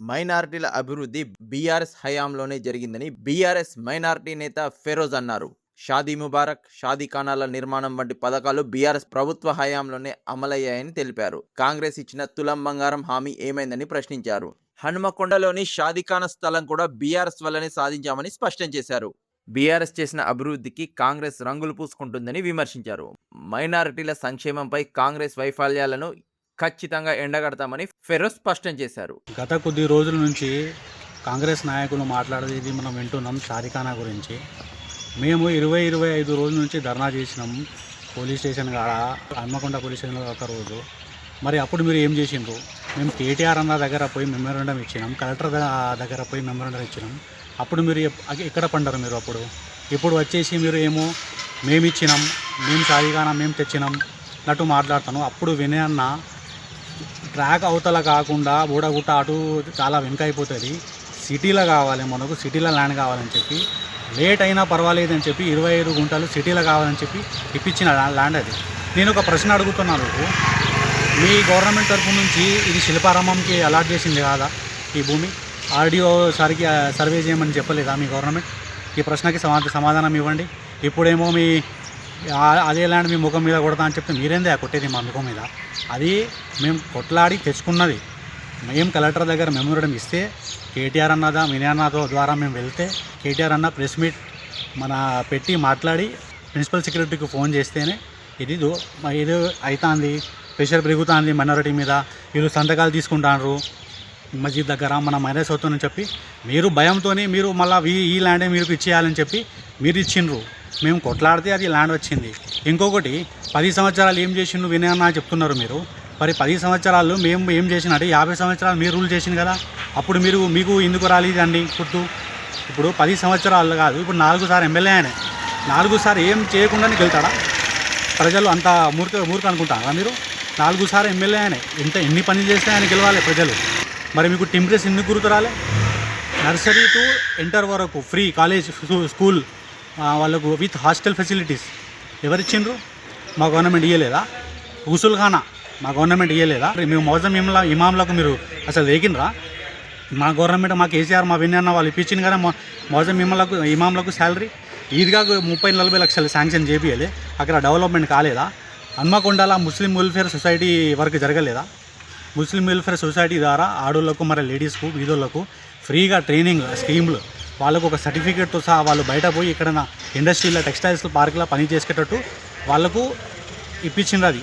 మైనారిటీల అభివృద్ధి బీఆర్ఎస్ హయాంలోనే జరిగిందని బీఆర్ఎస్ మైనారిటీ నేత ఫెరోజ్ అన్నారు. షాదీ ముబారక్, షాదీ ఖానాల నిర్మాణం వంటి పథకాలు బీఆర్ఎస్ ప్రభుత్వ హయాంలోనే అమలయ్యాయని తెలిపారు. కాంగ్రెస్ ఇచ్చిన తులం బంగారం హామీ ఏమైందని ప్రశ్నించారు. హనుమకొండలోని షాదీఖానా స్థలం కూడా బీఆర్ఎస్ వల్లనే సాధించామని స్పష్టం చేశారు. బీఆర్ఎస్ చేసిన అభివృద్ధికి కాంగ్రెస్ రంగులు పూసుకుంటుందని విమర్శించారు. మైనారిటీల సంక్షేమంపై కాంగ్రెస్ వైఫల్యాలను ఖచ్చితంగా ఎండగడతామని ఫెరోజ్ స్పష్టం చేశారు. గత కొద్ది రోజుల నుంచి కాంగ్రెస్ నాయకులు మాట్లాడేది మనం వింటున్నాం. షాదీఖానా గురించి మేము 25 రోజుల నుంచి ధర్నా చేసినాం పోలీస్ స్టేషన్ కాడ, హన్మకొండ పోలీస్ స్టేషన్లో ఒక రోజు. మరి అప్పుడు మీరు ఏం చేసిండ్రు? మేము కేటీఆర్ అన్న దగ్గర పోయి మెమోరాండం ఇచ్చినాం, కలెక్టర్ దగ్గర పోయి మెమోరాండం ఇచ్చినాం. అప్పుడు మీరు ఎక్కడ పండారు? మీరు ఇప్పుడు వచ్చేసి మీరు ఏమో మేము ఇచ్చినాం, మేము షాదీఖానా మేము తెచ్చినాం అన్నట్టు మాట్లాడుతాను. అప్పుడు వినయ్ అన్న ట్రాక్ అవతల కాకుండా బూడగుట్ట అటు చాలా వెనుక అయిపోతుంది, సిటీలో కావాలి, మనకు సిటీలో ల్యాండ్ కావాలని చెప్పి, లేట్ అయినా పర్వాలేదని చెప్పి 25 గుంటలు సిటీలో కావాలని చెప్పి ఇప్పించిన ల్యాండ్ అది. నేను ఒక ప్రశ్న అడుగుతున్నాను, మీ గవర్నమెంట్ తరఫు నుంచి ఇది శిల్పారామంకి అలాట్ చేసింది కాదా ఈ భూమి? ఆర్డీఓ సారికి సర్వే చేయమని చెప్పలేదా మీ గవర్నమెంట్? ఈ ప్రశ్నకి సమాధానం ఇవ్వండి. ఇప్పుడేమో మీ అదే ల్యాండ్ మీ ముఖం మీద కొడతా అని చెప్తే మీరేందే కొట్టేది మా ముఖం మీద? అది మేము కొట్లాడి తెచ్చుకున్నది. మేము కలెక్టర్ దగ్గర మెమోరాండం ఇస్తే కేటీఆర్ అన్నదా వినయ్ అన్నతో ద్వారా మేము వెళ్తే కేటీఆర్ అన్న ప్రెస్ మీట్ పెట్టి మాట్లాడి ప్రిన్సిపల్ సెక్రటరీకి ఫోన్ చేస్తేనే ఇది అవుతుంది, ప్రెషర్ పెరుగుతుంది మైనారిటీ మీద, వీళ్ళు సంతకాలు తీసుకుంటారు మస్జిద్ దగ్గర, మన మైనస్ అవుతుందని చెప్పి మీరు భయంతోనే మీరు మళ్ళీ ఈ ల్యాండే మీరు ఇచ్చేయాలని చెప్పి మీరు ఇచ్చిండ్రు. మేము కొట్లాడితే అది ల్యాండ్ వచ్చింది. ఇంకొకటి 10 సంవత్సరాలు ఏం చేసిండ్రు వినయ్ అన్న చెప్తున్నారు మీరు. మరి 10 సంవత్సరాలు మేము ఏం చేసినట్టు 50 సంవత్సరాలు మీరు రూల్ చేసింది కదా, అప్పుడు మీకు ఎందుకు రాలేదండి గుర్తు? ఇప్పుడు 10 సంవత్సరాలు కాదు, ఇప్పుడు 4 సార్లు ఎమ్మెల్యే ఆయన, 4 సార్లు ఏం చేయకుండానే గెలుతాడా? ప్రజలు అంత మూర్ఖ అనుకుంటారా మీరు? 4 సార్లు ఎమ్మెల్యే ఆయన ఎన్ని పనులు చేస్తే ఆయన గెలవాలి ప్రజలు. మరి మీకు టింప్రెస్ ఎందుకు గుర్తురాలే? నర్సరీ టు ఇంటర్ వరకు ఫ్రీ కాలేజ్ స్కూల్ వాళ్ళకు విత్ హాస్టల్ ఫెసిలిటీస్ ఎవరిచ్చిండ్రు? మా గవర్నమెంట్ ఇవ్వలేదా? ఉసుల్ఖానా మా గవర్నమెంట్ ఇవ్వలేదా? మేము మౌజం ఇమాంలకు మీరు అసలు వేగినరా? మా గవర్నమెంట్ మా కేసీఆర్ మా వినయ్ అన్న వాళ్ళు ఇప్పించింది కదా మౌజం ఇమాంలకు శాలరీ. ఈద్గా 30-40 లక్షలు శాంక్షన్ చేపియలే, అక్కడ డెవలప్మెంట్ కాలేదా? హన్మకొండల ముస్లిం వెల్ఫేర్ సొసైటీ వరకు జరగలేదా? ముస్లిం వెల్ఫేర్ సొసైటీ ద్వారా ఆడోళ్లకు మరి లేడీస్కు వీధోళ్లకు ఫ్రీగా ట్రైనింగ్ స్కీమ్లు, వాళ్ళకు ఒక సర్టిఫికేట్తో సహా వాళ్ళు బయట పోయి ఎక్కడైనా ఇండస్ట్రీలో టెక్స్టైల్స్ పార్కులో పని చేసుకేటట్టు వాళ్ళకు ఇప్పించింది అది.